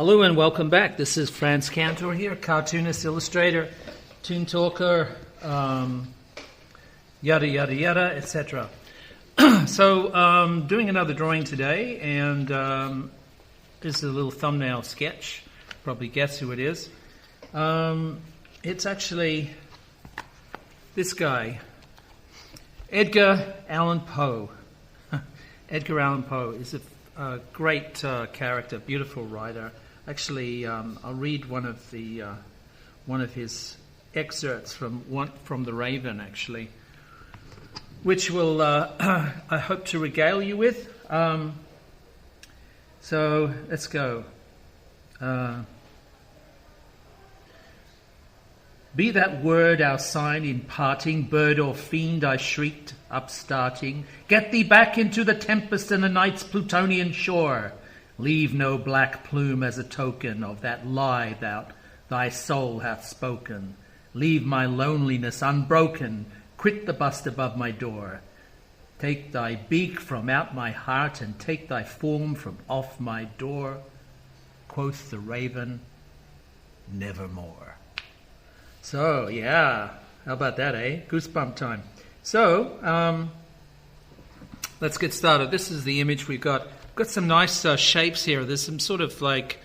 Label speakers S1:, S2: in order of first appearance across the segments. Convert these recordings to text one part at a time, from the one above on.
S1: Hello and welcome back. This is Frantz Kantor here, cartoonist, illustrator, toon talker, yada yada yada, etc. So doing another drawing today, and this is a little thumbnail sketch. Probably guess who it is. It's actually this guy, Edgar Allan Poe. Edgar Allan Poe is a great character, beautiful writer. Actually, I'll read one of his excerpts from The Raven, actually, which will I hope to regale you with. So let's go. Be that word our sign in parting, bird or fiend, I shrieked, upstarting. Get thee back into the tempest and the night's Plutonian shore. Leave no black plume as a token of that lie thy soul hath spoken. Leave my loneliness unbroken, quit the bust above my door. Take thy beak from out my heart and take thy form from off my door. Quoth the raven, nevermore. So, yeah, how about that, eh? Goosebump time. So, let's get started. This is the image we've got. Got some nice shapes here. There's some sort of like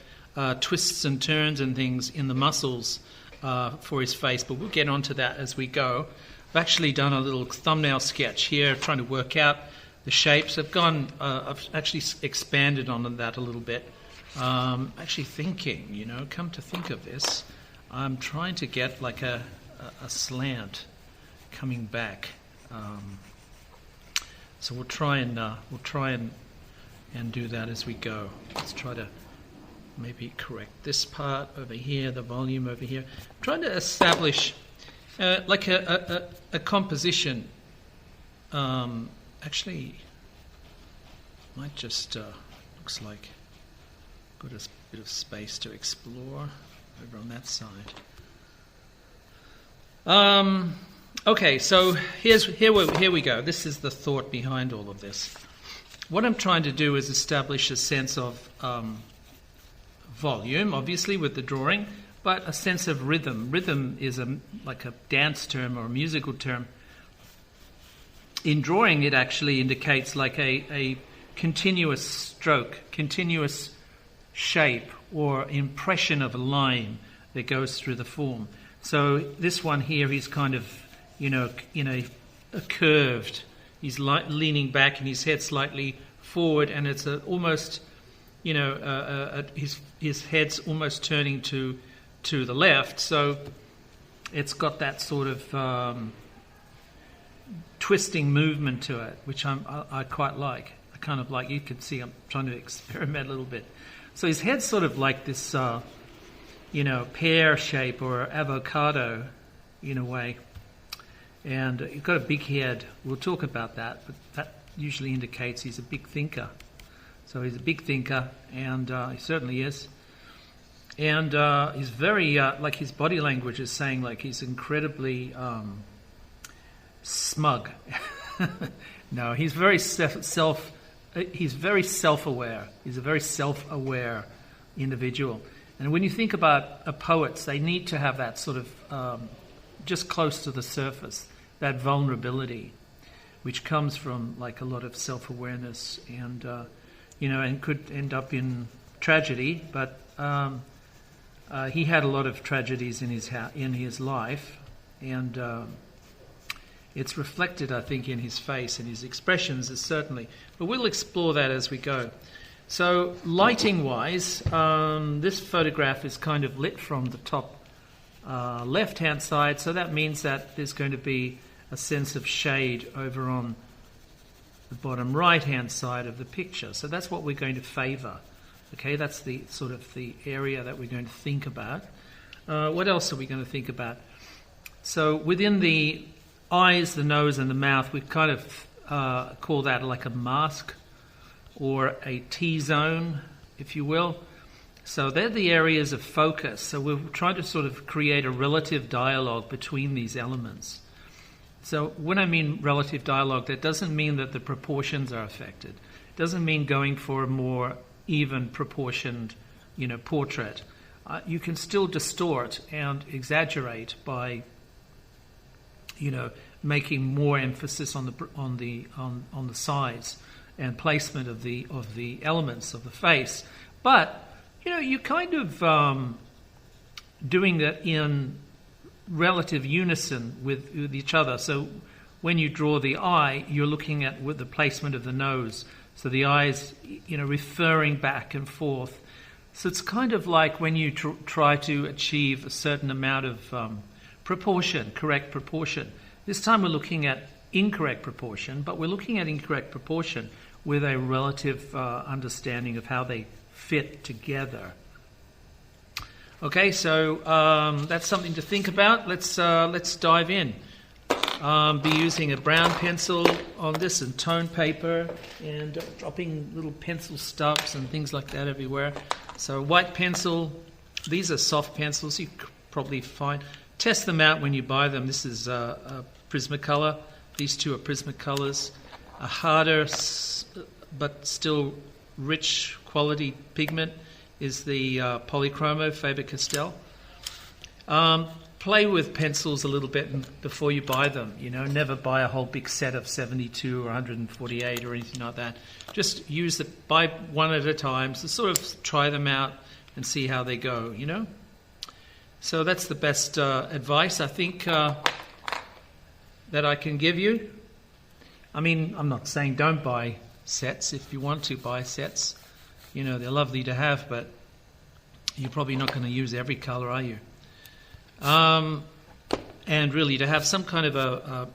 S1: twists and turns and things in the muscles for his face, but we'll get onto that as we go. I've actually done a little thumbnail sketch here, trying to work out the shapes. I've actually expanded on that a little bit. Actually thinking, come to think of this, I'm trying to get like a slant coming back. So we'll try and do that as we go. Let's try to maybe correct this part over here, the volume over here. I'm trying to establish like a composition. Actually, might just looks like got a bit of space to explore over on that side. Okay, so here we go. This is the thought behind all of this. What I'm trying to do is establish a sense of volume, obviously, with the drawing, but a sense of rhythm. Rhythm is like a dance term or a musical term. In drawing, it actually indicates like a continuous stroke, continuous shape or impression of a line that goes through the form. So this one here, he's kind of, a curved. He's leaning back and his head slightly forward, and it's almost, his head's almost turning to the left. So it's got that sort of twisting movement to it, which I quite like. I kind of like. You can see I'm trying to experiment a little bit. So his head's sort of like this, pear shape or avocado, in a way. And he's got a big head. We'll talk about that, but that usually indicates he's a big thinker. So he's a big thinker, and he certainly is. And he's very, like his body language is saying, like he's incredibly smug. No, he's very he's very self-aware. He's a very self-aware individual. And when you think about poets, they need to have that sort of just close to the surface, that vulnerability, which comes from like a lot of self-awareness and, and could end up in tragedy. But he had a lot of tragedies in his life, and it's reflected, I think, in his face and his expressions, certainly. But we'll explore that as we go. So lighting-wise, this photograph is kind of lit from the top left-hand side, so that means that there's going to be a sense of shade over on the bottom right-hand side of the picture. So that's what we're going to favour. Okay, that's the sort of the area that we're going to think about. What else are we going to think about? So within the eyes, the nose, and the mouth, we kind of call that like a mask or a T-zone, if you will. So they're the areas of focus. So we'll try to sort of create a relative dialogue between these elements. So when I mean relative dialogue, that doesn't mean that the proportions are affected. It doesn't mean going for a more even proportioned, portrait, you can still distort and exaggerate by making more emphasis on the size and placement of the elements of the face. But you kind of doing that in relative unison with each other. So when you draw the eye, you're looking at with the placement of the nose. So the eyes, referring back and forth. So it's kind of like when you try to achieve a certain amount of proportion, correct proportion. This time we're looking at incorrect proportion, but we're looking at incorrect proportion with a relative understanding of how they fit together. Okay, so that's something to think about. Let's dive in. Be using a brown pencil on this and tone paper and dropping little pencil stubs and things like that everywhere. So white pencil, these are soft pencils you probably find. Test them out when you buy them. This is a Prismacolor. These two are Prismacolors. A harder but still rich quality pigment is the Polychromo Faber-Castell. Play with pencils a little bit before you buy them. Never buy a whole big set of 72 or 148 or anything like that. Just buy one at a time, so sort of try them out and see how they go, So that's the best advice I think that I can give you. I mean, I'm not saying don't buy sets. If you want to buy sets, they're lovely to have, but you're probably not going to use every color, are you? And really to have some kind of a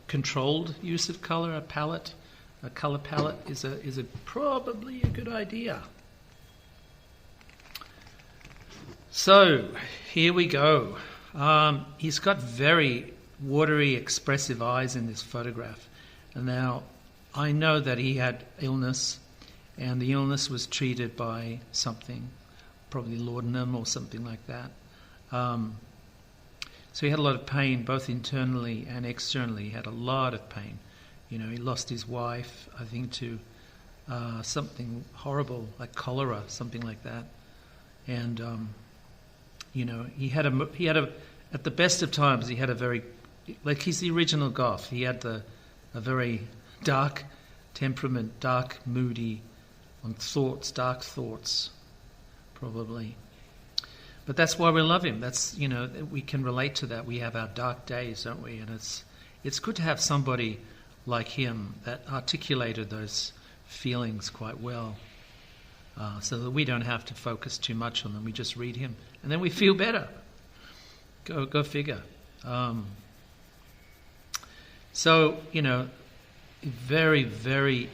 S1: controlled use of color, a color palette is probably a good idea. So here we go. He's got very watery, expressive eyes in this photograph. And now I know that he had illness, and the illness was treated by something, probably laudanum or something like that. So he had a lot of pain, both internally and externally. He had a lot of pain. He lost his wife, I think, to something horrible, like cholera, something like that. And he had at the best of times, he had a very, like he's the original Goth. He had a very dark temperament, dark, moody, dark thoughts, probably. But that's why we love him. That's, we can relate to that. We have our dark days, don't we? And it's good to have somebody like him that articulated those feelings quite well, so that we don't have to focus too much on them. We just read him, and then we feel better. Go figure. So, very, very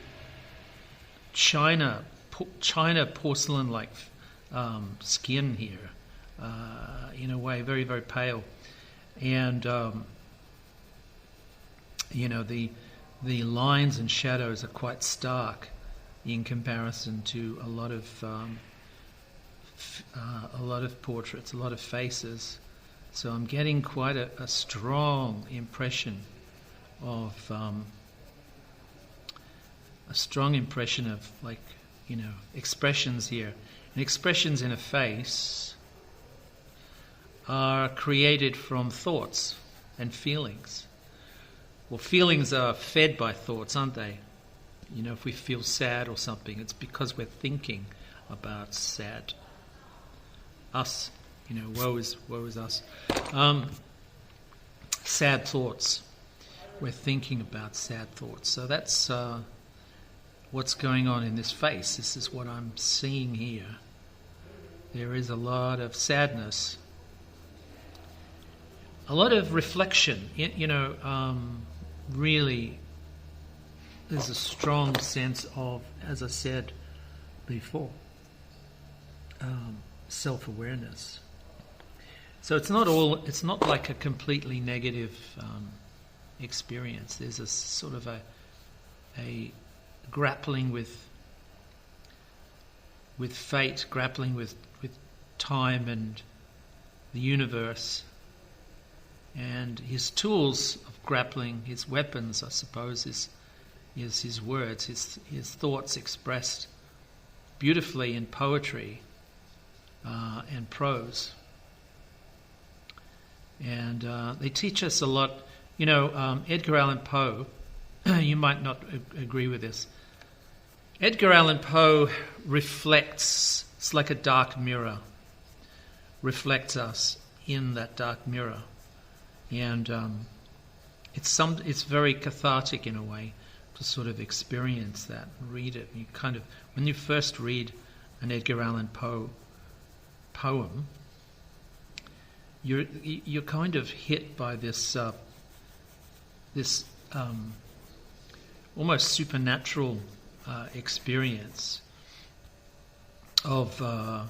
S1: China porcelain-like skin here. In a way, very, very pale. And, the lines and shadows are quite stark in comparison to a lot of portraits, a lot of faces. So I'm getting quite a strong impression of expressions here. And expressions in a face are created from thoughts and feelings. Well, feelings are fed by thoughts, aren't they? If we feel sad or something, it's because we're thinking about sad. Us, woe is us. Sad thoughts. We're thinking about sad thoughts. So that's what's going on in this face. This is what I'm seeing here. There is a lot of sadness. A lot of reflection, really there's a strong sense of, as I said before, self-awareness. So it's not like a completely negative experience. There's a sort of a grappling with fate, grappling with time and the universe. And his tools of grappling, his weapons, I suppose, is his words, his thoughts expressed beautifully in poetry. and prose. And they teach us a lot. Edgar Allan Poe, you might not agree with this. Edgar Allan Poe reflects, it's like a dark mirror, reflects us in that dark mirror. And it's very cathartic in a way to sort of experience that and read it. You kind of, when you first read an Edgar Allan Poe poem, you're kind of hit by this almost supernatural experience of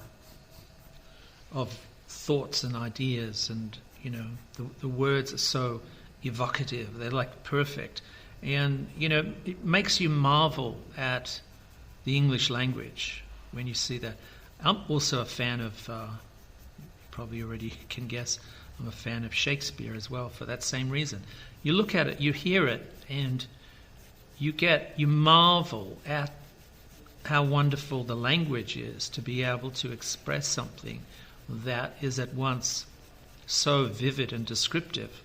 S1: thoughts and ideas, and the words are so evocative. They're like perfect, and it makes you marvel at the English language when you see that. I'm also a fan of, probably already can guess, I'm a fan of Shakespeare as well for that same reason. You look at it, you hear it, and you marvel at how wonderful the language is to be able to express something that is at once so vivid and descriptive,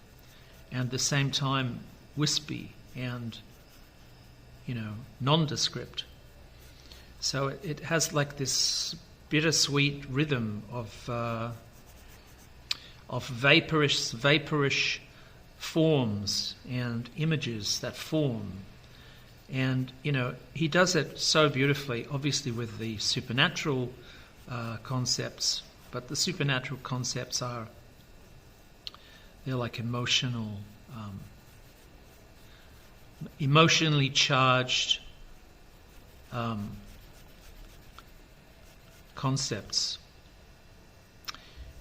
S1: and at the same time wispy and nondescript. So it has like this bittersweet rhythm of vaporish forms and images that form. And he does it so beautifully, obviously with the supernatural concepts, but the supernatural concepts they're like emotionally charged concepts.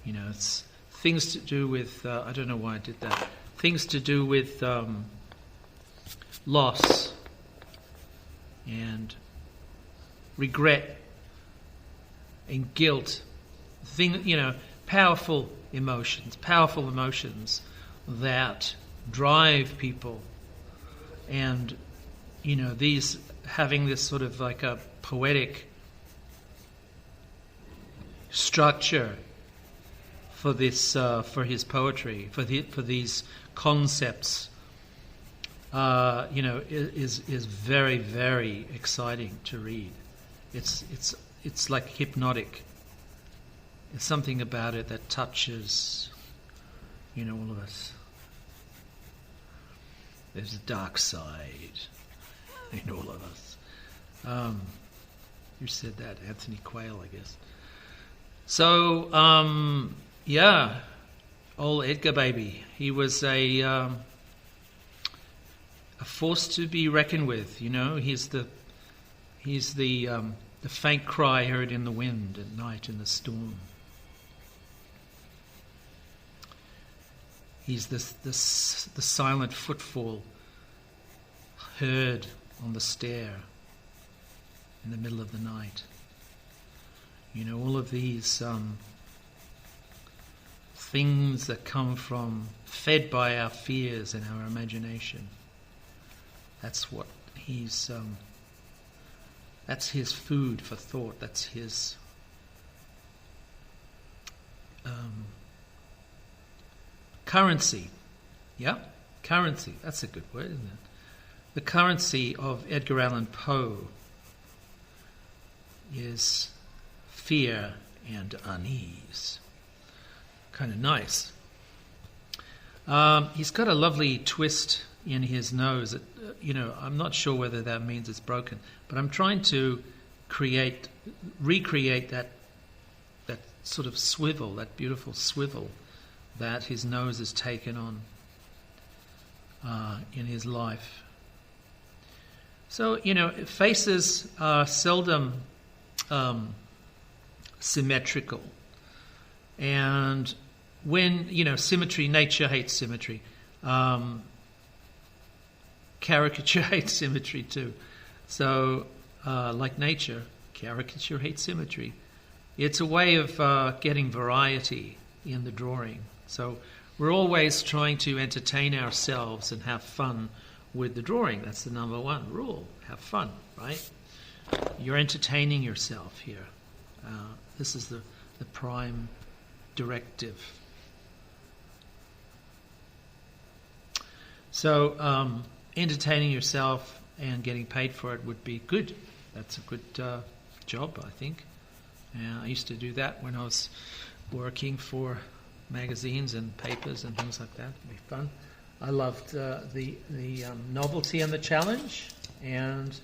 S1: It's things to do with, I don't know why I did that, things to do with loss and regret and guilt, powerful emotions that drive people, and these having this sort of like a poetic structure for this, for his poetry, for these concepts, is very, very exciting to read. It's like hypnotic. There's something about it that touches, all of us. There's a dark side in all of us. Who said that? Anthony Quayle, I guess. So, old Edgar baby. He was a force to be reckoned with. He's the faint cry heard in the wind at night in the storm. He's the silent footfall heard on the stair in the middle of the night. All of these things that come from, fed by our fears and our imagination. That's what that's his food for thought. That's his currency. Yeah? Currency. That's a good word, isn't it? The currency of Edgar Allan Poe is fear and unease. Kind of nice. He's got a lovely twist in his nose. I'm not sure whether that means it's broken, but I'm trying to recreate that sort of swivel, that beautiful swivel that his nose has taken on in his life. So, faces are seldom symmetrical. And when, symmetry, nature hates symmetry. Caricature hates symmetry too. So, like nature, caricature hates symmetry. It's a way of getting variety in the drawing. So we're always trying to entertain ourselves and have fun with the drawing. That's the number one rule. Have fun, right? You're entertaining yourself here. This is the prime directive. So entertaining yourself and getting paid for it would be good. That's a good job, I think. I used to do that when I was working for magazines and papers and things like that. It'd be fun. I loved the novelty and the challenge, and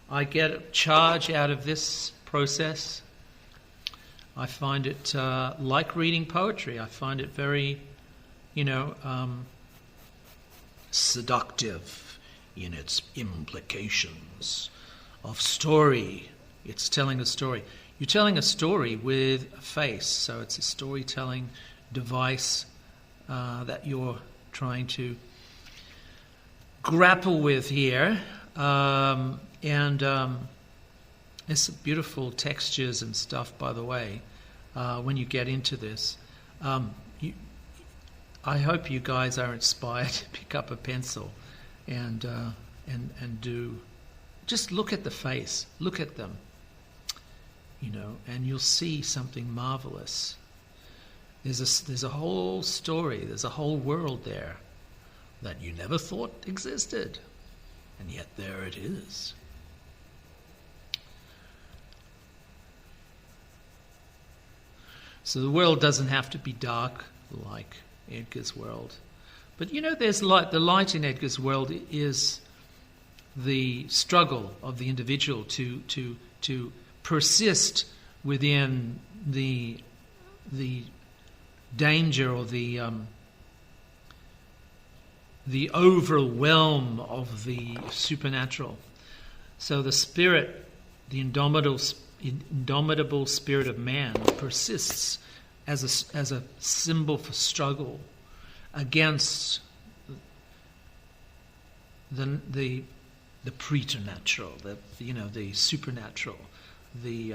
S1: I get a charge out of this process. I find it like reading poetry. I find it very, seductive in its implications of story. It's telling a story. You're telling a story with a face, so it's a storytelling device that you're trying to grapple with here. And there's beautiful textures and stuff, by the way, when you get into this. I hope you guys are inspired to pick up a pencil and do. Just look at the face, look at them, and you'll see something marvelous. There's a whole story, there's a whole world there that you never thought existed, and yet there it is. So the world doesn't have to be dark like Edgar's world. But there's light. The light in Edgar's world is the struggle of the individual to persist within the danger or the overwhelm of the supernatural. So the spirit, the indomitable spirit of man, persists as a symbol for struggle against the preternatural, the supernatural, the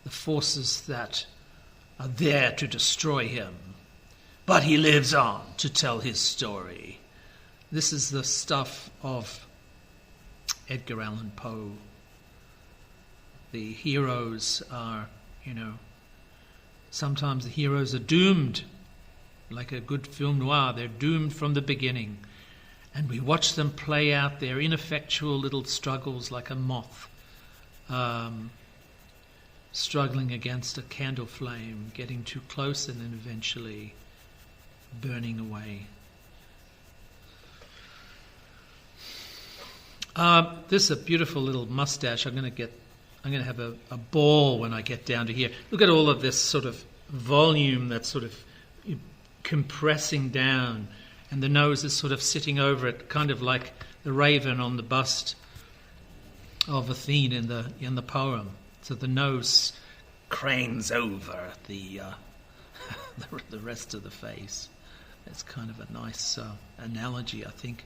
S1: forces that are there to destroy him. But he lives on to tell his story. This is the stuff of Edgar Allan Poe. The heroes are, sometimes the heroes are doomed. Like a good film noir, they're doomed from the beginning. And we watch them play out their ineffectual little struggles like a moth, struggling against a candle flame, getting too close and then eventually burning away. This is a beautiful little mustache. I'm going to have a ball when I get down to here. Look at all of this sort of volume that's sort of compressing down, and the nose is sort of sitting over it, kind of like the raven on the bust of Athene in the poem. So the nose cranes over the rest of the face. That's kind of a nice analogy, I think.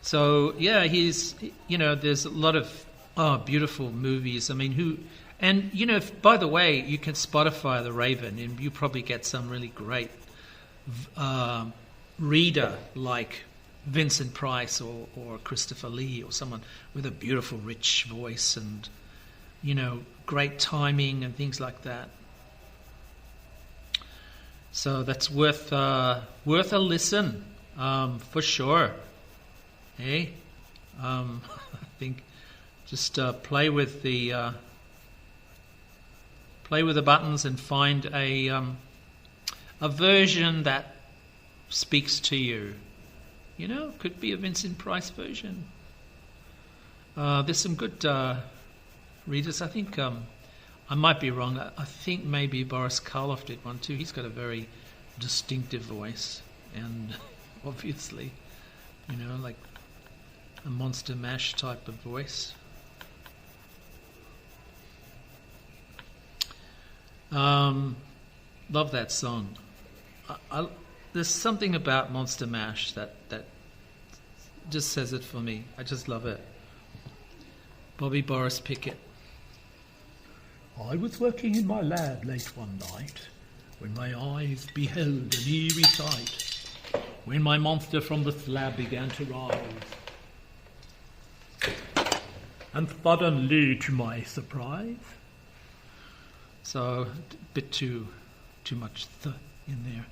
S1: So yeah, there's a lot of beautiful movies. I mean, by the way, you can Spotify The Raven, and you probably get some really great reader like Vincent Price or Christopher Lee or someone with a beautiful, rich voice and great timing and things like that. So that's worth a listen for sure. Hey, I think just play with the buttons and find a version that speaks to you. Could be a Vincent Price version. There's some good readers. I think I might be wrong. I think maybe Boris Karloff did one too. He's got a very distinctive voice, and obviously, like a Monster Mash type of voice. Love that song. There's something about Monster Mash that just says it for me. I just love it. Bobby Boris Pickett. I was working in my lab late one night when my eyes beheld an eerie sight, when my monster from the slab began to rise. And suddenly, to my surprise. So, a bit too much in there.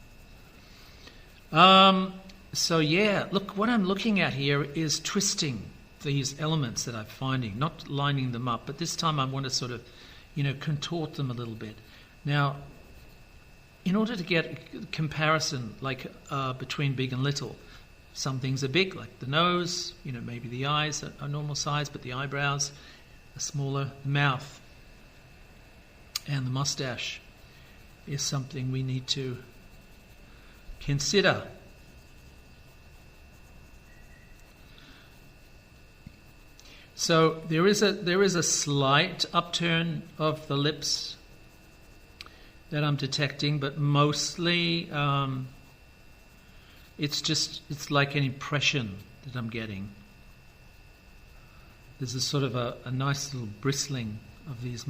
S1: So yeah, look, what I'm looking at here is twisting these elements that I'm finding, not lining them up, but this time I want to sort of, contort them a little bit. Now, in order to get a comparison, like between big and little, some things are big, like the nose, maybe the eyes are normal size, but the eyebrows are smaller. The mouth and the mustache is something we need to consider. So there is a slight upturn of the lips that I'm detecting, but mostly it's like an impression that I'm getting. There's a sort of a nice little bristling of these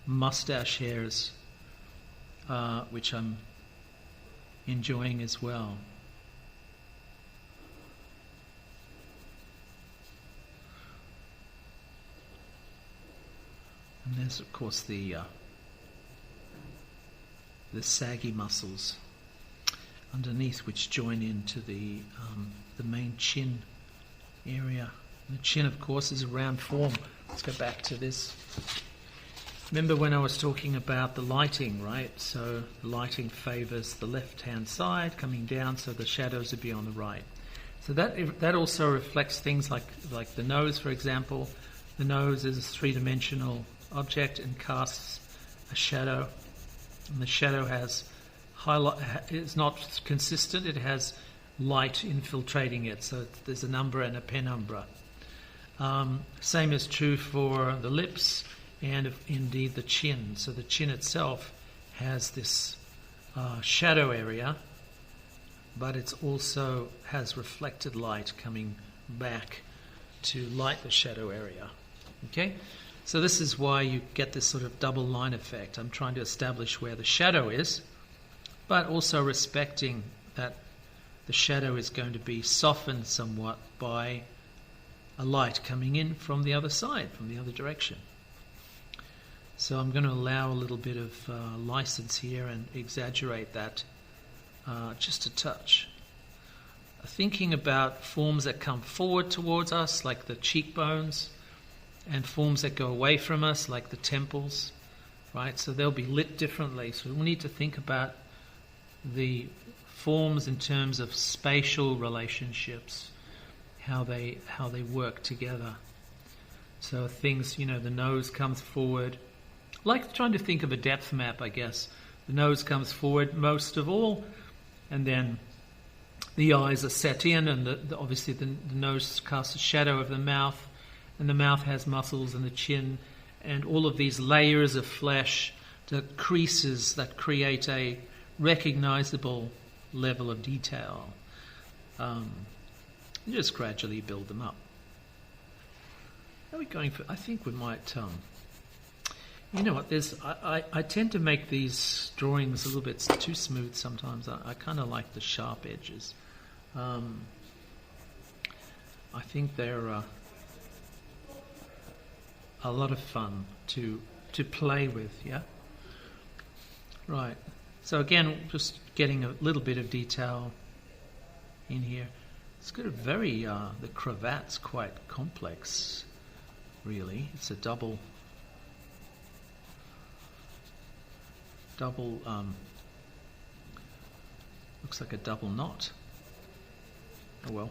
S1: mustache hairs, which I'm enjoying as well. And there's, of course, the saggy muscles underneath, which join into the main chin area. And the chin, of course, is a round form. Let's go back to this. Remember when I was talking about the lighting, right? So the lighting favours the left-hand side coming down, so the shadows would be on the right. So that also reflects things like the nose, for example. The nose is a three-dimensional object and casts a shadow, and the shadow has highlight. It's not consistent. It has light infiltrating it, so there's an umbra and a penumbra. Same is true for the lips and indeed the chin. So the chin itself has this shadow area, but it also has reflected light coming back to light the shadow area. Okay? So this is why you get this sort of double line effect. I'm trying to establish where the shadow is, but also respecting that the shadow is going to be softened somewhat by a light coming in from the other side, from the other direction. So I'm going to allow a little bit of license here and exaggerate that just a touch. Thinking about forms that come forward towards us, like the cheekbones, and forms that go away from us, like the temples, right? So they'll be lit differently. So we'll need to think about the forms in terms of spatial relationships, how they work together. So things, the nose comes forward, like trying to think of a depth map, I guess. The nose comes forward most of all, and then the eyes are set in, and obviously the nose casts a shadow of the mouth, and the mouth has muscles, and the chin, and all of these layers of flesh, the creases that create a recognizable level of detail. Just gradually build them up. Are we going for? I think we might. You know what? I tend to make these drawings a little bit too smooth sometimes. I kind of like the sharp edges. I think they're a lot of fun to play with. Yeah. Right. So again, just getting a little bit of detail in here. It's got a very the cravat's quite complex. Really, it's a double. Looks like a double knot. Oh well.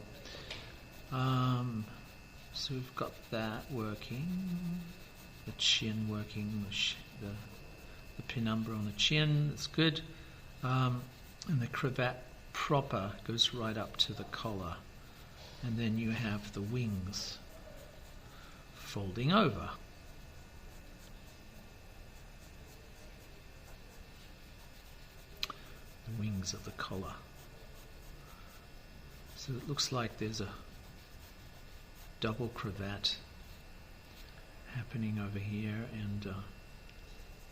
S1: So we've got that working, the chin working, the penumbra on the chin, that's good. And the cravat proper goes right up to the collar. And then you have the wings folding over. The wings of the collar. So it looks like there's a double cravat happening over here, and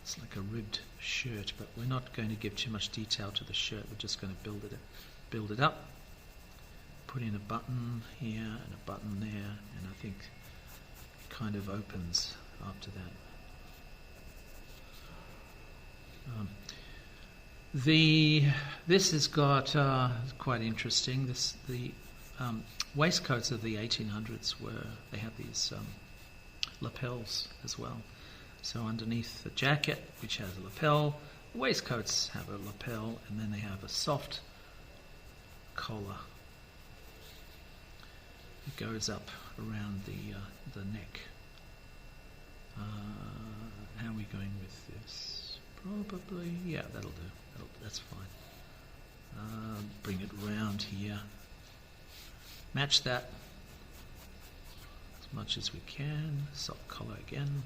S1: it's like a ribbed shirt, but we're not going to give too much detail to the shirt. We're just going to build it up, put in a button here and a button there, and I think kind of opens after that. This has got quite interesting. The waistcoats of the 1800s they have these lapels as well. So underneath the jacket, which has a lapel, waistcoats have a lapel, and then they have a soft collar. It goes up around the neck. How are we going with this? Probably, yeah, that'll do. That's fine. Bring it round here. Match that as much as we can. Soft collar again.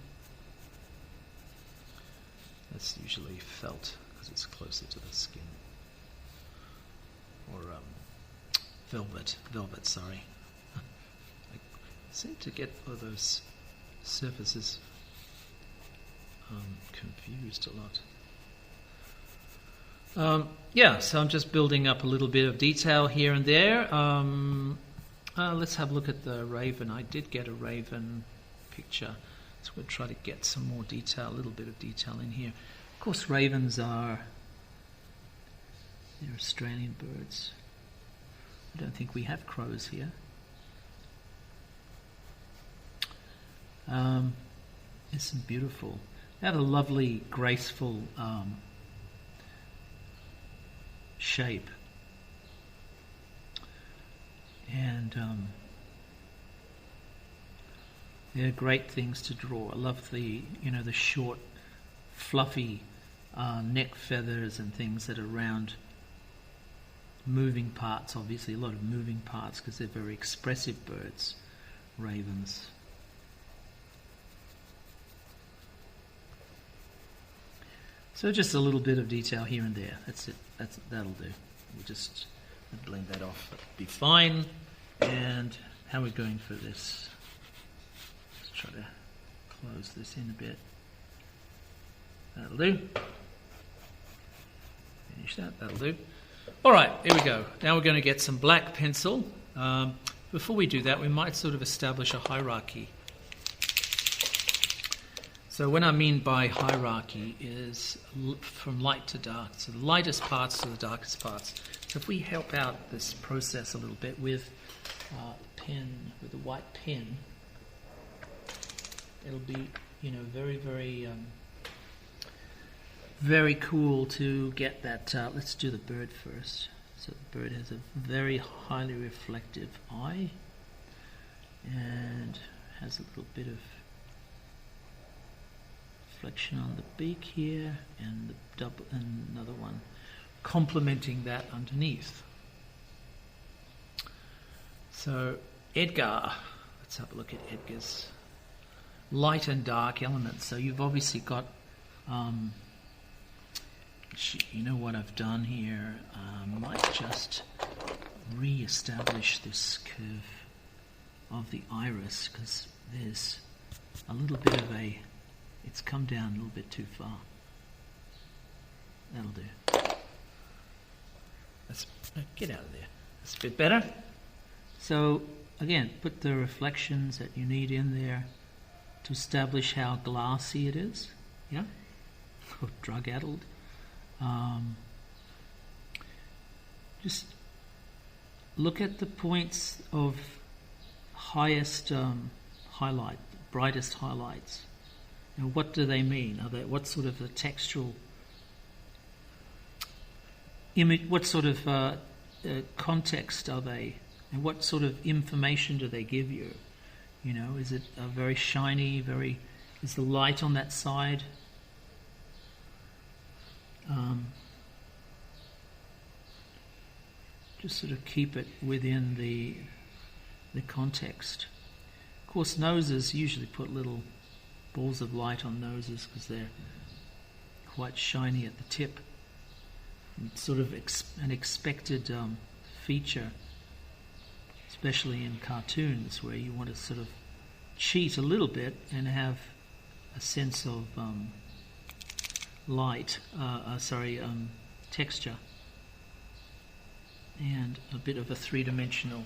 S1: That's usually felt because it's closer to the skin. Or velvet, sorry. I seem to get all those surfaces confused a lot. So I'm just building up a little bit of detail here and there. Let's have a look at the raven. I did get a raven picture, so we'll try to get some more detail, a little bit of detail in here. Of course, ravens they're Australian birds. I don't think we have crows here. It's beautiful. They have a lovely, graceful shape, and they're great things to draw. I love the short, fluffy neck feathers and things that are around moving parts. Obviously, a lot of moving parts because they're very expressive birds, ravens. So just a little bit of detail here and there. That's it. That'll do. We'll just blend that off. That'll be fine. And how are we going for this? Let's try to close this in a bit. That'll do. Finish that. That'll do. All right, here we go. Now we're going to get some black pencil. Before we do that, we might sort of establish a hierarchy. So what I mean by hierarchy is from light to dark. So the lightest parts to the darkest parts. So if we help out this process a little bit with a pen, with a white pen, it'll be, very, very, very cool to get that. Let's do the bird first. So the bird has a very highly reflective eye and has a little bit of reflection on the beak here, and another one complementing that underneath. So Edgar, let's have a look at Edgar's light and dark elements. So you've obviously got, what I've done here. I might just re-establish this curve of the iris because there's a little bit of it's come down a little bit too far. That'll do. Get out of there. That's a bit better. So again, put the reflections that you need in there to establish how glassy it is. Yeah? Or drug-addled. Just look at the points of highest highlight, brightest highlights. Now, what do they mean? What sort of a textual image? What sort of context are they? And what sort of information do they give you? Is it a very shiny? Is the light on that side? Just sort of keep it within the context. Of course, noses usually put little balls of light on noses because they're quite shiny at the tip. It's sort of an expected feature, especially in cartoons where you want to sort of cheat a little bit and have a sense of texture and a bit of a three-dimensional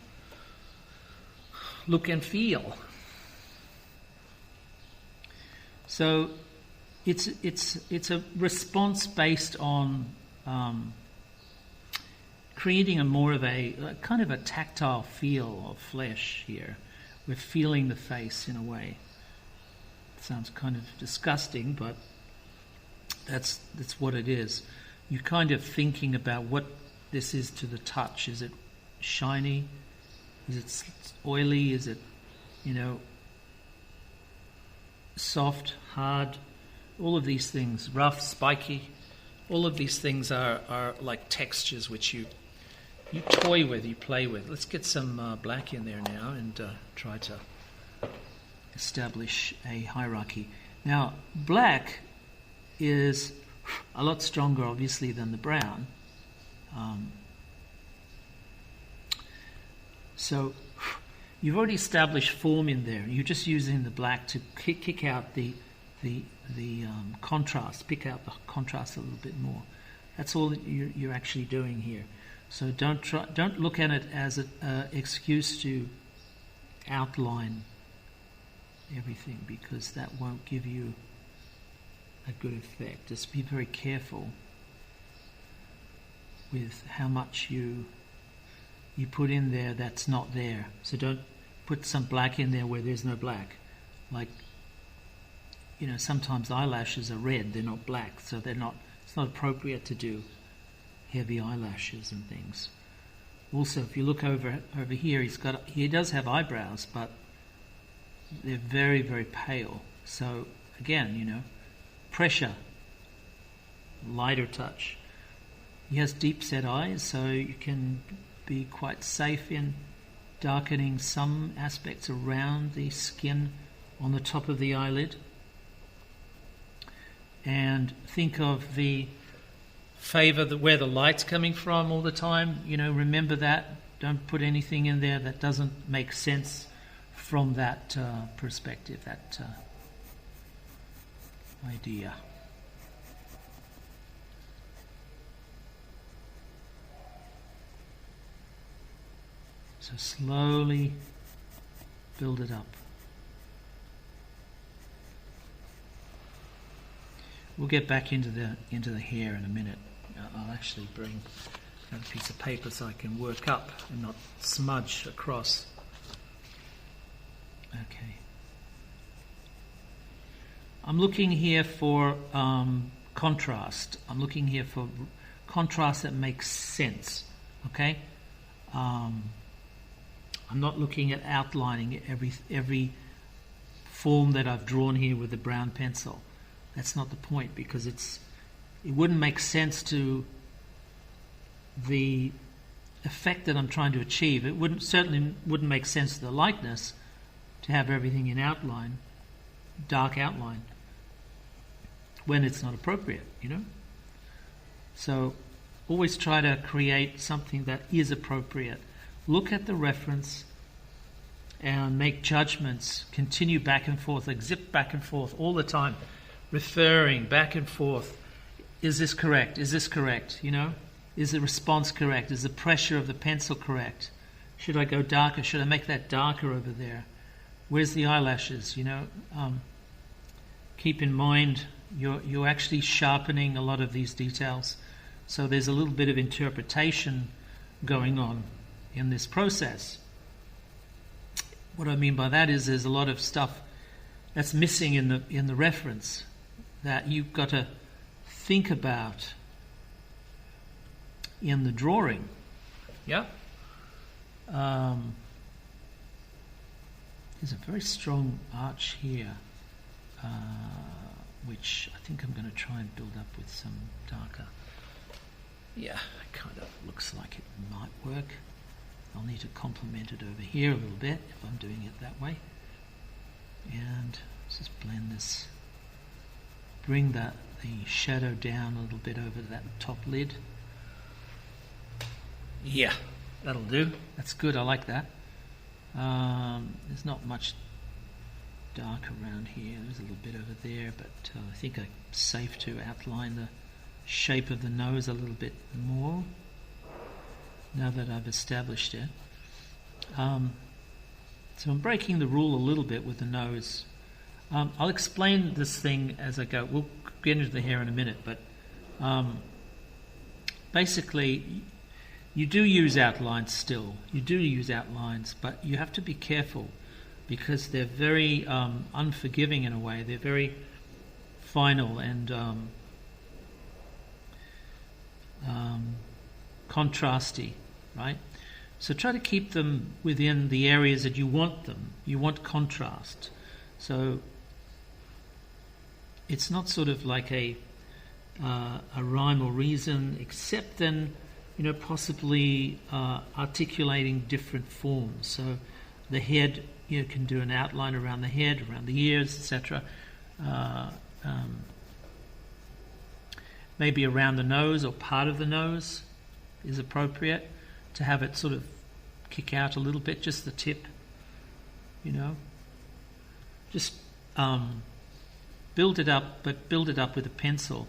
S1: look and feel. So it's a response based on creating a more of a kind of a tactile feel of flesh here. We're feeling the face in a way. It sounds kind of disgusting, but that's what it is. You're kind of thinking about what this is to the touch. Is it shiny? Is it oily? Is it, soft, hard? All of these things, rough, spiky. All of these things are like textures which you toy with, you play with. Let's get some black in there now and try to establish a hierarchy. Now, black is a lot stronger, obviously, than the brown. So you've already established form in there. You're just using the black to kick out the contrast, pick out the contrast a little bit more. That's all that you're actually doing here. So don't look at it as an excuse to outline everything, because that won't give you a good effect. Just be very careful with how much you put in there that's not there. So don't put some black in there where there's no black. Like, sometimes eyelashes are red, they're not black, so it's not appropriate to do heavy eyelashes and things. Also, if you look over here, he does have eyebrows, but they're very, very pale. So again, pressure, lighter touch. He has deep set eyes, so you can be quite safe in darkening some aspects around the skin on the top of the eyelid. And think of the favor where the light's coming from all the time. Remember that. Don't put anything in there that doesn't make sense from that perspective, that idea. So slowly build it up. We'll get back into the hair in a minute. I'll actually bring another piece of paper so I can work up and not smudge across. Okay. I'm looking here for contrast. I'm looking here for contrast that makes sense. Okay. I'm not looking at outlining every form that I've drawn here with the brown pencil. That's not the point, because it wouldn't make sense to the effect that I'm trying to achieve. It certainly wouldn't make sense to the likeness to have everything in outline, dark outline, when it's not appropriate, So always try to create something that is appropriate. Look at the reference and make judgments. Continue back and forth, like zip back and forth all the time, referring back and forth. Is this correct? Is this correct? Is the response correct? Is the pressure of the pencil correct? Should I go darker? Should I make that darker over there? Where's the eyelashes? Keep in mind you're actually sharpening a lot of these details. So there's a little bit of interpretation going on in this process. What I mean by that is there's a lot of stuff that's missing in the reference that you've got to think about in the drawing. Yeah. There's a very strong arch here, which I think I'm going to try and build up with some darker. Yeah, it kind of looks like it might work. I'll need to complement it over here a little bit if I'm doing it that way. And just blend this, bring the shadow down a little bit over that top lid. Yeah, that'll do. That's good, I like that. There's not much dark around here. There's a little bit over there, but I think I'm safe to outline the shape of the nose a little bit more now that I've established it. So I'm breaking the rule a little bit with the nose. I'll explain this thing as I go. We'll get into the hair in a minute, but basically, you do use outlines still. You do use outlines, but you have to be careful because they're very unforgiving in a way. They're very final and contrasty, right? So try to keep them within the areas that you want them. You want contrast. So it's not sort of like a rhyme or reason, except then, possibly articulating different forms. So the head, you can do an outline around the head, around the ears, etc. Maybe around the nose or part of the nose is appropriate to have it sort of kick out a little bit, just the tip, Just build it up, but build it up with a pencil.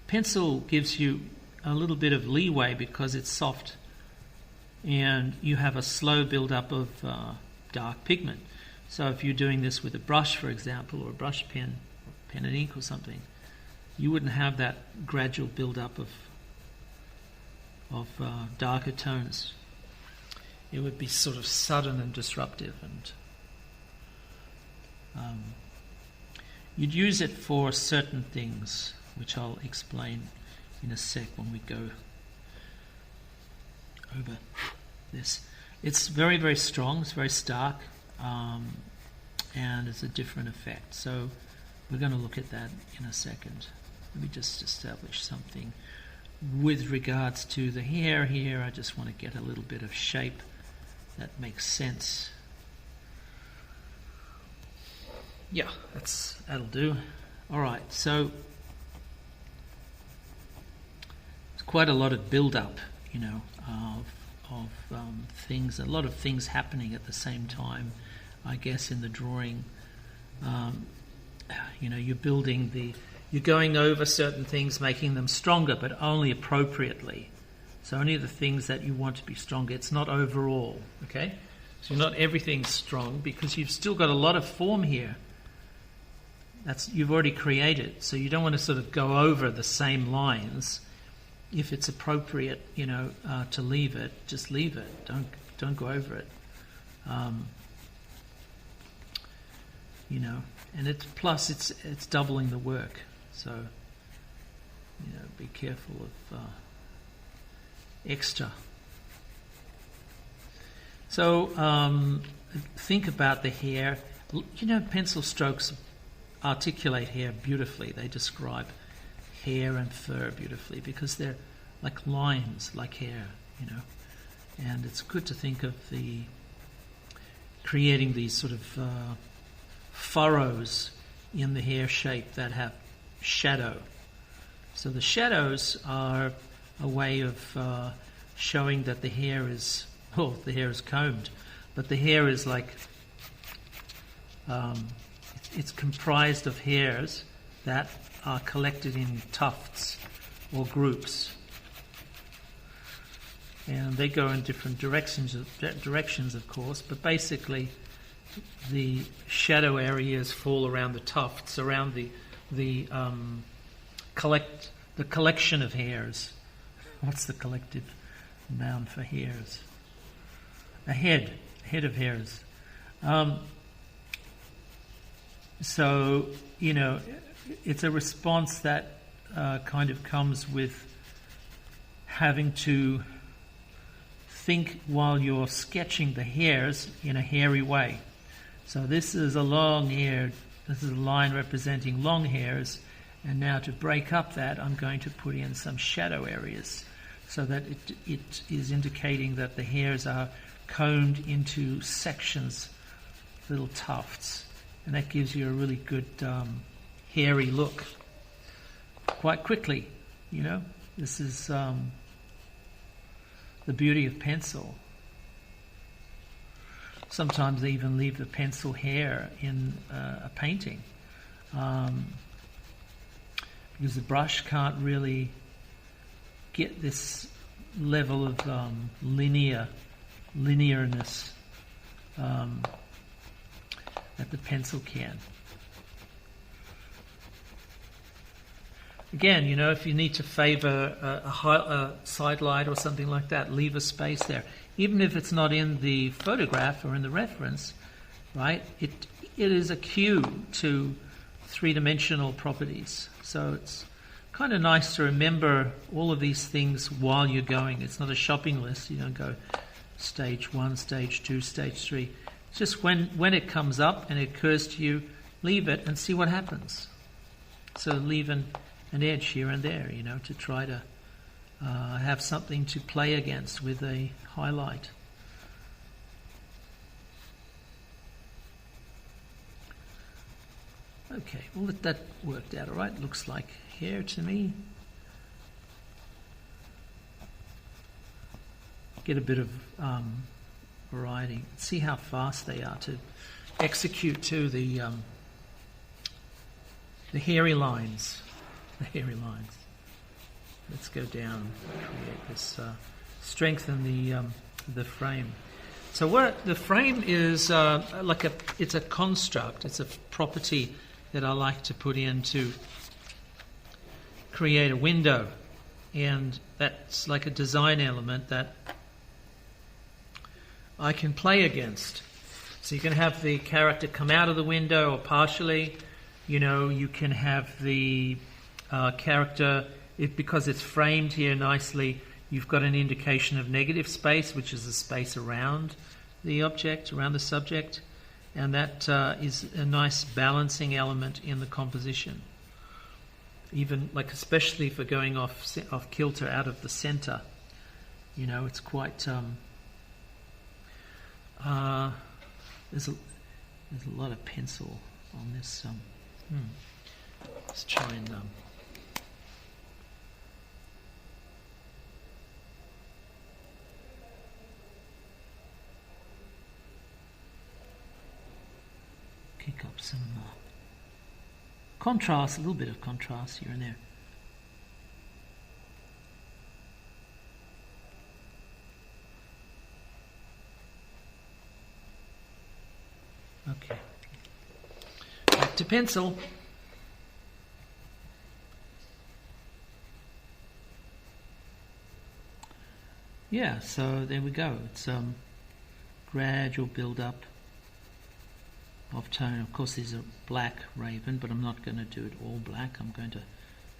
S1: Pencil gives you a little bit of leeway because it's soft and you have a slow build-up of dark pigment. So if you're doing this with a brush, for example, or a brush pen, or pen and ink or something, you wouldn't have that gradual build-up of darker tones. It would be sort of sudden and disruptive, and you'd use it for certain things, which I'll explain in a sec when we go over this. It's very, very strong, it's very stark, and it's a different effect. So we're going to look at that in a second. Let me just establish something. With regards to the hair here, I just want to get a little bit of shape that makes sense. Yeah, that'll do. All right, so it's quite a lot of build-up, of things, a lot of things happening at the same time, I guess, in the drawing. You're going over certain things, making them stronger, but only appropriately. So only the things that you want to be stronger. It's not overall, okay? So not everything's strong because you've still got a lot of form here. You've already created, so you don't want to sort of go over the same lines. If it's appropriate, to leave it, just leave it. Don't go over it. And it's doubling the work. So, be careful of extra. So, think about the hair. Pencil strokes articulate hair beautifully. They describe hair and fur beautifully because they're like lines, like hair, And it's good to think of creating these sort of furrows in the hair shape that have shadow. So the shadows are a way of showing that the hair is combed, but the hair is like it's comprised of hairs that are collected in tufts or groups, and they go in different directions, of course. But basically, the shadow areas fall around the tufts, around the collection of hairs. What's the collective noun for hairs? A head of hairs. So, it's a response that kind of comes with having to think while you're sketching the hairs in a hairy way. So this is a long hair, this is a line representing long hairs, and now to break up that, I'm going to put in some shadow areas so that it is indicating that the hairs are combed into sections, little tufts, and that gives you a really good hairy look quite quickly. This is the beauty of pencil. Sometimes they even leave the pencil hair in a painting because the brush can't really get this level of linearness that the pencil can. Again, you know, if you need to favour a side light or something like that, leave a space there. Even if it's not in the photograph or in the reference, right? It is a cue to three-dimensional properties. So it's kind of nice to remember all of these things while you're going. It's not a shopping list. You don't go stage 1, stage 2, stage 3. It's just when it comes up and it occurs to you, leave it and see what happens. So leave an edge here and there, you know, to try to have something to play against with a highlight. Okay, well that worked out all right. Looks like hair to me. Get a bit of variety. See how fast they are to execute too, the hairy lines. The hairy lines. Let's go down and create this, strengthen the frame. So what the frame is it's a construct. It's a property that I like to put in to create a window, and that's like a design element that I can play against. So you can have the character come out of the window or partially. You know, you can have the character, because it's framed here nicely, you've got an indication of negative space, which is the space around the object, around the subject, and that is a nice balancing element in the composition. Even like, especially for going off kilter out of the center, you know, it's quite. There's a lot of pencil on this. Let's try and. Kick up some contrast, a little bit of contrast here and there. Okay. Back to pencil. Yeah, so there we go. It's gradual build up of tone. Of course, there's a black raven, but I'm not going to do it all black. I'm going to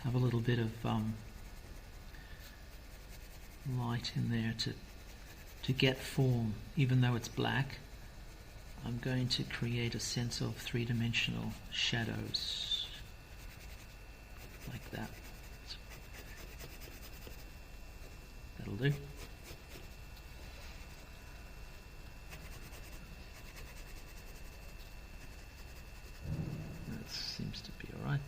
S1: have a little bit of light in there to get form, even though it's black. I'm going to create a sense of three-dimensional shadows, like that. That'll do. That seems to be all right.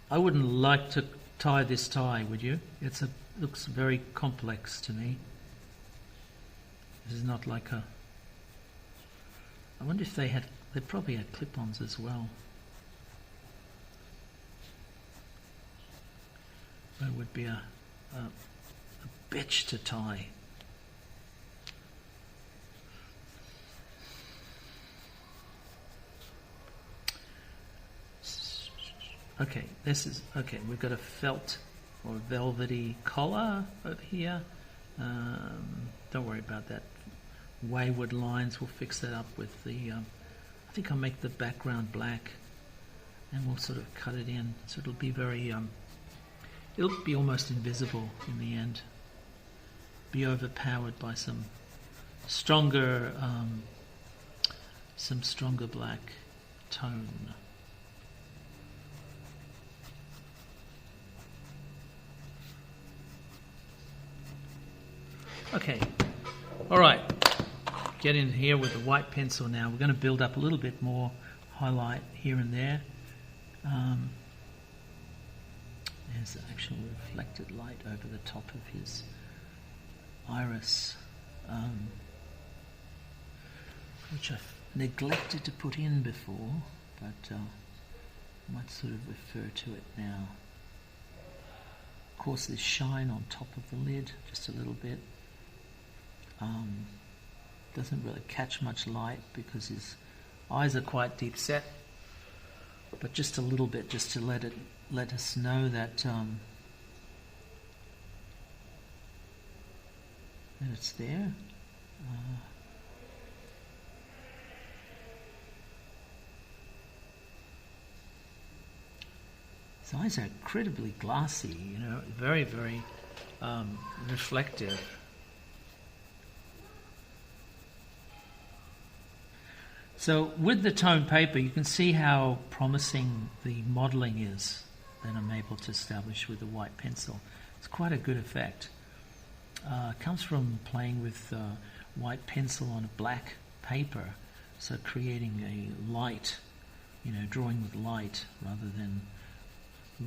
S1: I wouldn't like to tie this tie, would you? Looks very complex to me. This is not like a. I wonder if they probably had clip-ons as well. It would be a bitch to tie. Okay, we've got a felt or velvety collar over here. Don't worry about that. Wayward lines, we'll fix that up with the, I think I'll make the background black and we'll sort of cut it in. So it'll be very, it'll be almost invisible in the end. Be overpowered by some stronger black tone. Okay, all right, get in here with the white pencil now. We're going to build up a little bit more highlight here and there. There's the actual reflected light over the top of his iris, which I've neglected to put in before, but I might sort of refer to it now. Of course, there's shine on top of the lid, just a little bit. Doesn't really catch much light because his eyes are quite deep set, but just a little bit, just to let us know that it's there. His eyes are incredibly glassy, very, very reflective. So with the toned paper, you can see how promising the modelling is that I'm able to establish with the white pencil. It's quite a good effect. It comes from playing with white pencil on a black paper, so creating a light, drawing with light rather than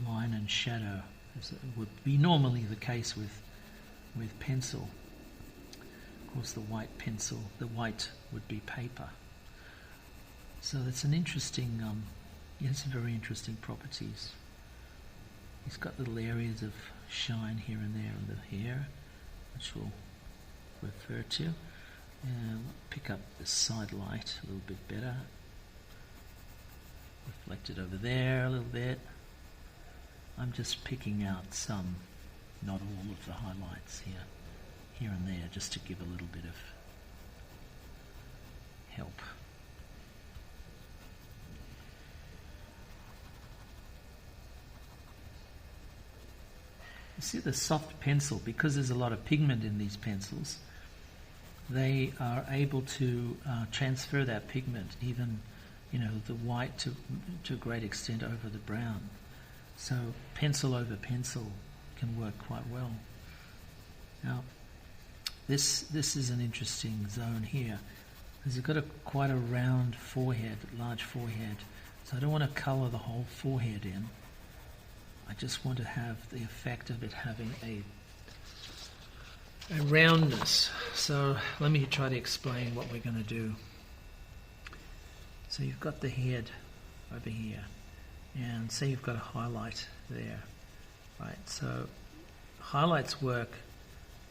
S1: line and shadow, as it would be normally the case with pencil. Of course, the white would be paper. So it's an interesting, it's very interesting properties. He's got little areas of shine here and there on the hair, which we'll refer to. And pick up the side light a little bit better. Reflected over there a little bit. I'm just picking out some, not all of the highlights here and there, just to give a little bit of help. You see the soft pencil, because there's a lot of pigment in these pencils, they are able to transfer that pigment, even the white to a great extent over the brown. So pencil over pencil can work quite well. Now, this is an interesting zone here, because you've got quite a round forehead, large forehead. So I don't want to colour the whole forehead in. I just want to have the effect of it having a roundness. So let me try to explain what we're going to do. So you've got the head over here, and say you've got a highlight there, right? So highlights work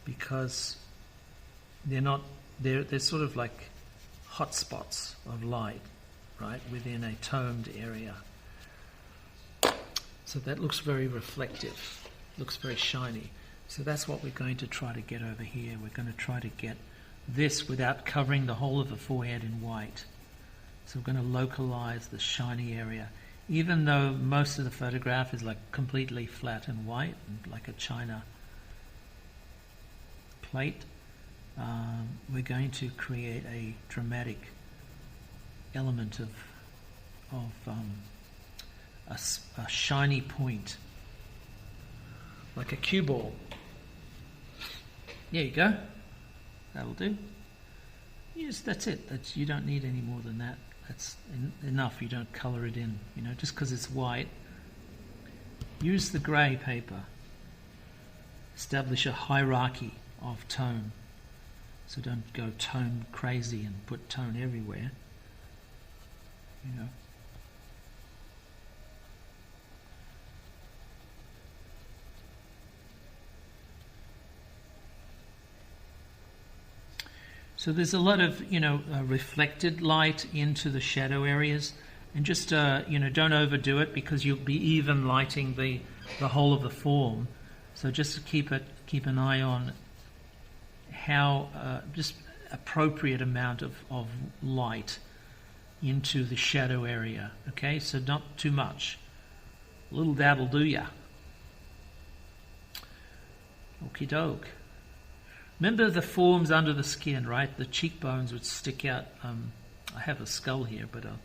S1: because they're sort of like hot spots of light, right, within a toned area. So that looks very reflective, looks very shiny. So that's what we're going to try to get over here. We're going to try to get this without covering the whole of the forehead in white. So we're going to localize the shiny area. Even though most of the photograph is like completely flat and white, like a china plate, we're going to create a dramatic element of a shiny point, like a cue ball. There you go. That'll do. Yes, that's it. You don't need any more than that. That's enough. You don't colour it in. Just because it's white. Use the grey paper. Establish a hierarchy of tone. So don't go tone crazy and put tone everywhere. So there's a lot of, reflected light into the shadow areas, and just, don't overdo it, because you'll be even lighting the whole of the form. So just keep an eye on how just appropriate amount of light into the shadow area. Okay, so not too much. A little dabble do ya. Okie doke. Remember the forms under the skin, right? The cheekbones would stick out. I have a skull here, but I'll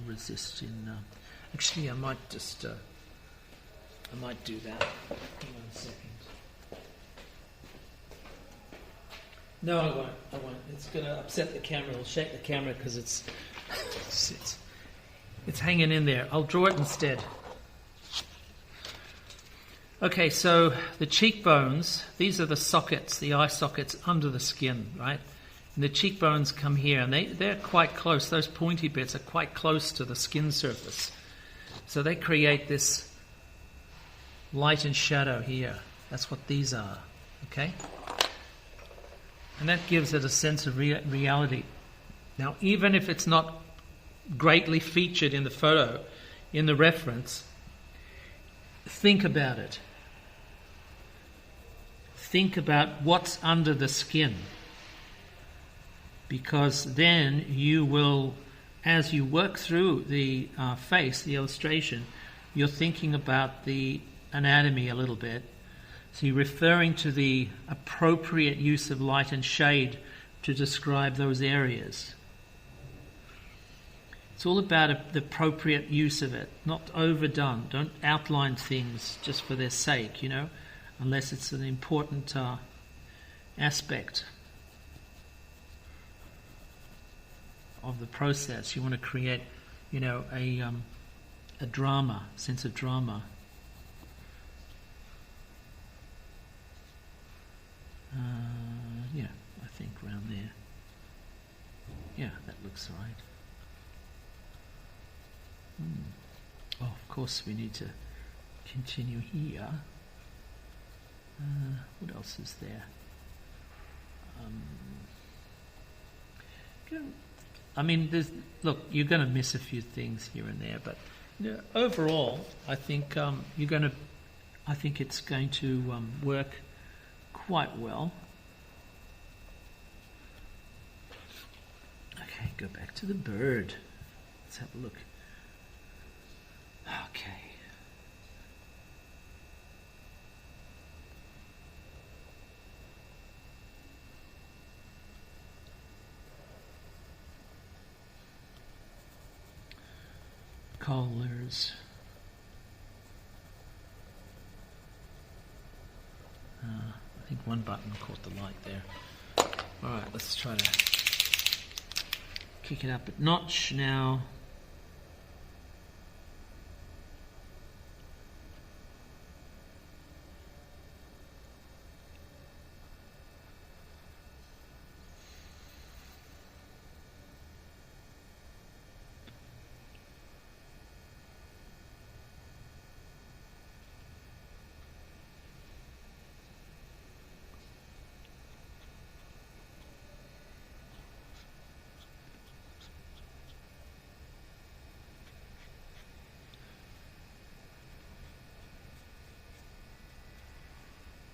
S1: resist in... actually, I might just... I might do that. Hang on a second. No, I won't. It's going to upset the camera. It'll shake the camera because it's hanging in there. I'll draw it instead. Okay, so the cheekbones, these are the sockets, the eye sockets under the skin, right? And the cheekbones come here, and they're quite close. Those pointy bits are quite close to the skin surface. So they create this light and shadow here. That's what these are, okay? And that gives it a sense of reality. Now, even if it's not greatly featured in the photo, in the reference, think about it. Think about what's under the skin. Because then you will, as you work through the face, the illustration, you're thinking about the anatomy a little bit. So you're referring to the appropriate use of light and shade to describe those areas. It's all about the appropriate use of it, not overdone. Don't outline things just for their sake, you know, unless it's an important aspect of the process. You want to create, you know, a drama, sense of drama. Yeah, I think around there. Yeah, that looks right. Oh, of course we need to continue here. What else is there? I mean, look, you're going to miss a few things here and there, but you know, overall, I think I think it's going to work quite well. Okay, go back to the bird. Let's have a look. Okay. Colors. I think one button caught the light there. All right, let's try to kick it up a notch now.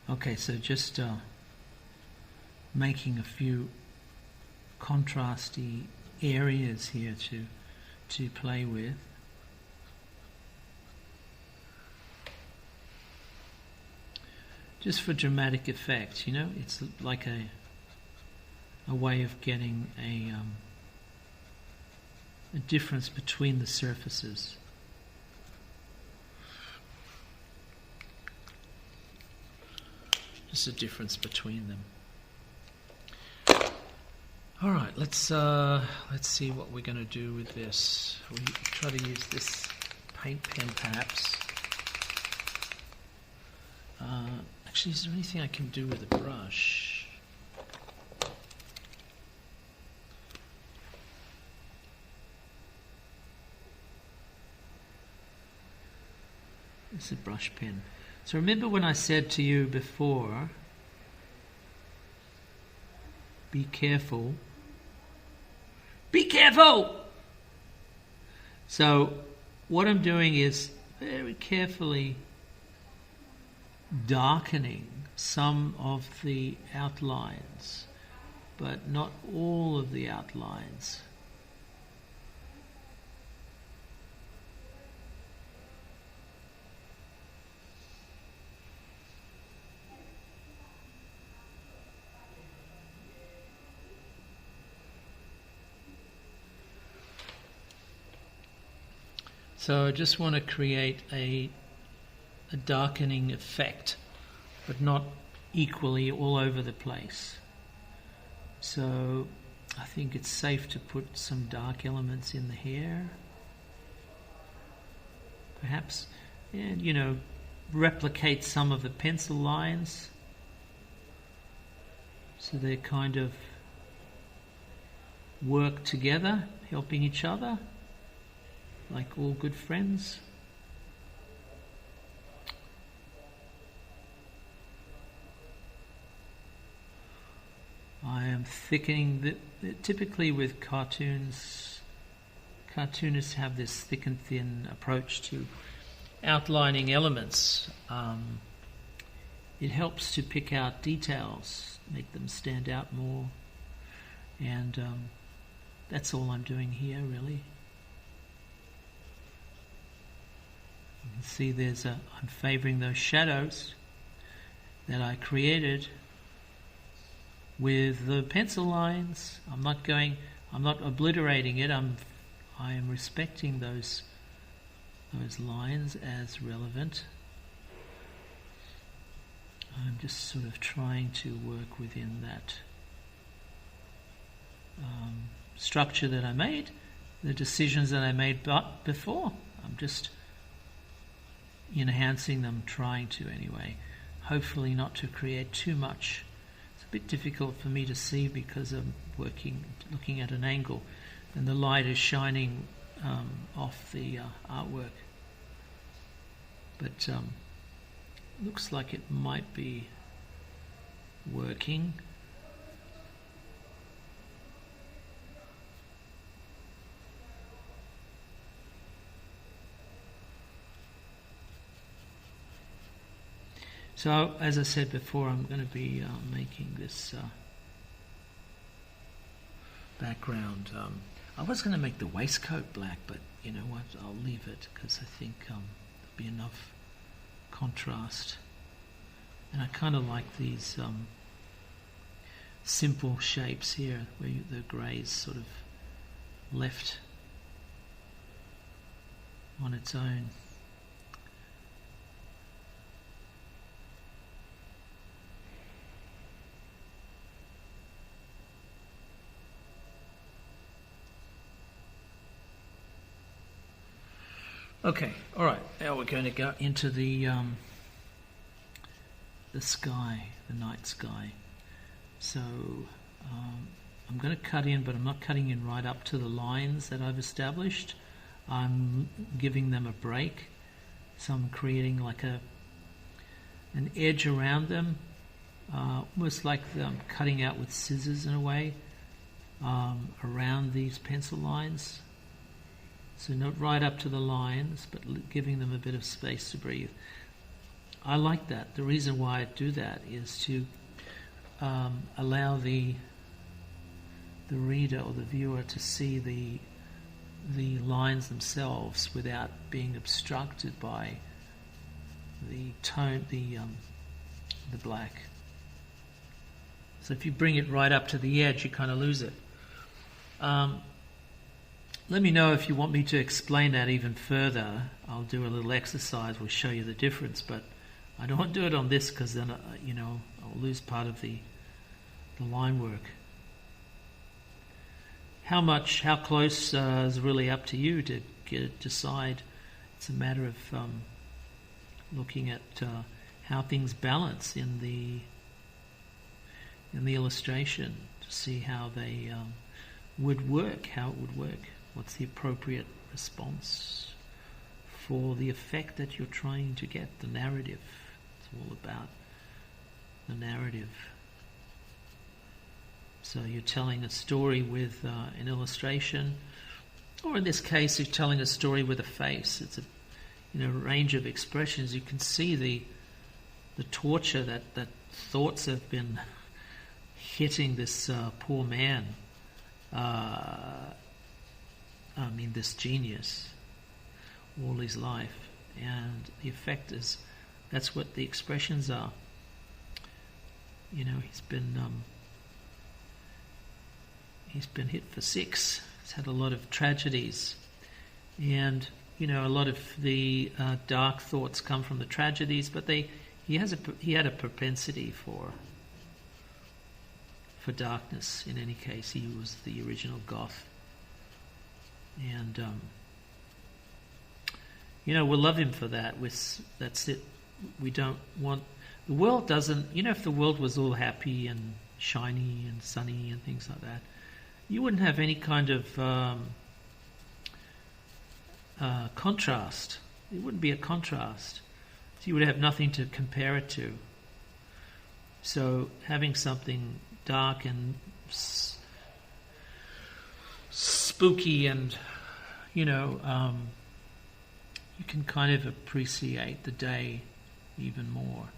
S1: Okay, so just making a few contrasty areas here to play with. Just for dramatic effect, you know, it's like a way of getting a difference between the surfaces. Just a difference between them. All right, let's see what we're going to do with this. We try to use this paint pen, perhaps. Actually, is there anything I can do with a brush? It's a brush pen. So remember when I said to you before, be careful. Be careful! So what I'm doing is very carefully darkening some of the outlines, but not all of the outlines. So I just want to create a darkening effect, but not equally all over the place. So I think it's safe to put some dark elements in the hair. Perhaps, and you know, replicate some of the pencil lines so they kind of work together, helping each other, like all good friends. am thickening. Typically with cartoonists have this thick and thin approach to outlining elements. It helps to pick out details, make them stand out more, and that's all I'm doing here, really. You can see I'm favouring those shadows that I created with the pencil lines. I'm not obliterating it. I am respecting those lines as relevant. I'm just sort of trying to work within that structure that I made, the decisions that I made before. I'm just enhancing them, trying to anyway. Hopefully not to create too much. It's a bit difficult for me to see because I'm looking at an angle, and the light is shining off the artwork. But looks like it might be working. So, as I said before, I'm going to be making this background. I was going to make the waistcoat black, but you know what? I'll leave it because I think there'll be enough contrast. And I kind of like these simple shapes here, where the grey is sort of left on its own. Okay, all right. Now we're going to go into the sky, the night sky. So I'm going to cut in, but I'm not cutting in right up to the lines that I've established. I'm giving them a break. So I'm creating like an edge around them, almost like I'm cutting out with scissors in a way around these pencil lines. So not right up to the lines, but giving them a bit of space to breathe. I like that. The reason why I do that is to allow the reader or the viewer to see the lines themselves without being obstructed by the tone, the black. So if you bring it right up to the edge, you kind of lose it. Let me know if you want me to explain that even further. I'll do a little exercise. We'll show you the difference, but I don't want to do it on this because then, I'll lose part of the line work. How close is really up to you to decide. It's a matter of looking at how things balance in the illustration to see how they would work, how it would work. What's the appropriate response for the effect that you're trying to get, the narrative. It's all about the narrative. So you're telling a story with an illustration, or in this case you're telling a story with a face. It's a range of expressions. You can see the torture that thoughts have been hitting this poor man. This genius all his life, and the effect is that's what the expressions are. He's been hit for 6. He's had a lot of tragedies, and a lot of the dark thoughts come from the tragedies, but he had a propensity for darkness. In any case, he was the original Goth. And we'll love him for that. That's it. We don't want the world doesn't. If the world was all happy and shiny and sunny and things like that, you wouldn't have any kind of contrast. It wouldn't be a contrast. So you would have nothing to compare it to. So having something dark and spooky, and you can kind of appreciate the day even more.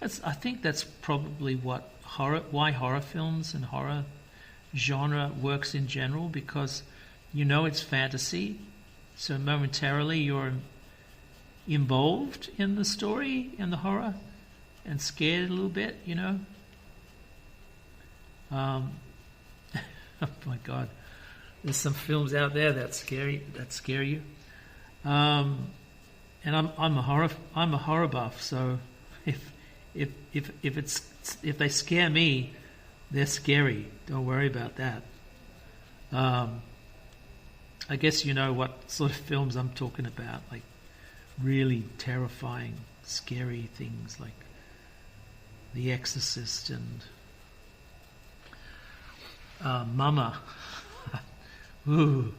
S1: I think that's probably why horror films and horror genre works in general, because it's fantasy, so momentarily you're involved in the story and the horror and scared a little bit, Oh my God, there's some films out there that scare you. And I'm a horror buff, so if they scare me, they're scary. Don't worry about that. I guess you know what sort of films I'm talking about, like really terrifying, scary things like The Exorcist and Mama. Ooh,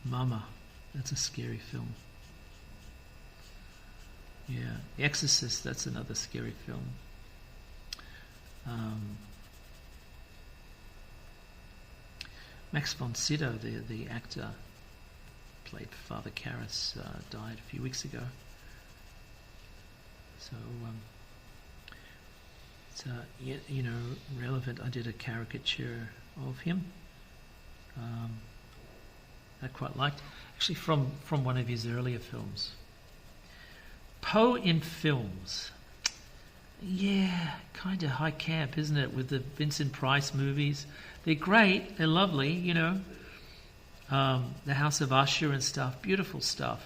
S1: Mama. That's a scary film. Yeah, The Exorcist, that's another scary film. Max von Sydow, the actor, played Father Karras, died a few weeks ago. So, relevant. I did a caricature of him. I quite liked, actually, from one of his earlier films. Poe in films. Yeah, kind of high camp, isn't it, with the Vincent Price movies? They're great, they're lovely, The House of Usher and stuff, beautiful stuff.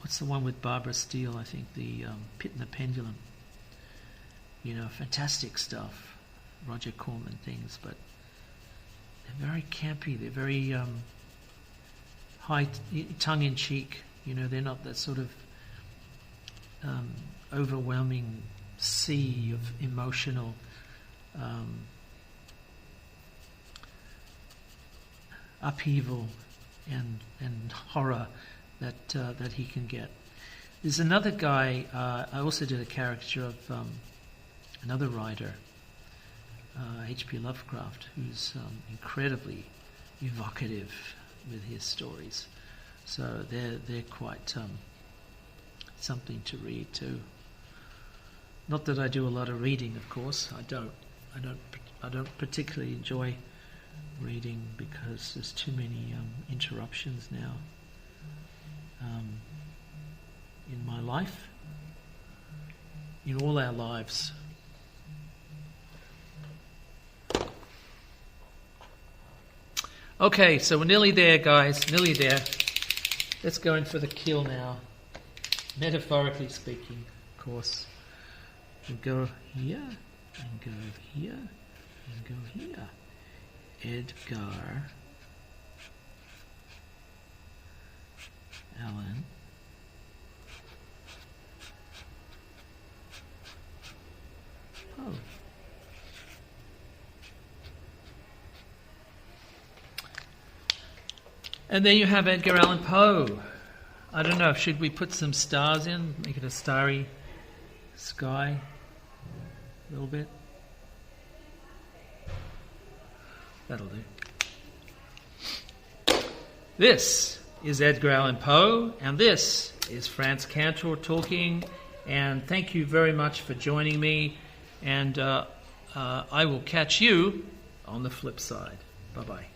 S1: What's the one with Barbara Steele, I think, the Pit and the Pendulum. Fantastic stuff. Roger Corman things, but they're very campy, they're very high, tongue-in-cheek, they're not that sort of overwhelming sea of emotional upheaval and horror that he can get. There's another guy, I also did a caricature of another writer, H.P. Lovecraft, who's incredibly evocative with his stories. So they're quite something to read too. Not that I do a lot of reading, of course. I don't particularly enjoy reading because there's too many interruptions now in my life, in all our lives. Okay, so we're nearly there, guys. Nearly there. Let's go in for the kill now. Metaphorically speaking, of course. We'll go here, and go here, and go here. Edgar Allan Poe. And there you have Edgar Allan Poe. I don't know, should we put some stars in, make it a starry sky a little bit? That'll do. This is Edgar Allan Poe, and this is Frantz Kantor talking, and thank you very much for joining me, and I will catch you on the flip side. Bye-bye.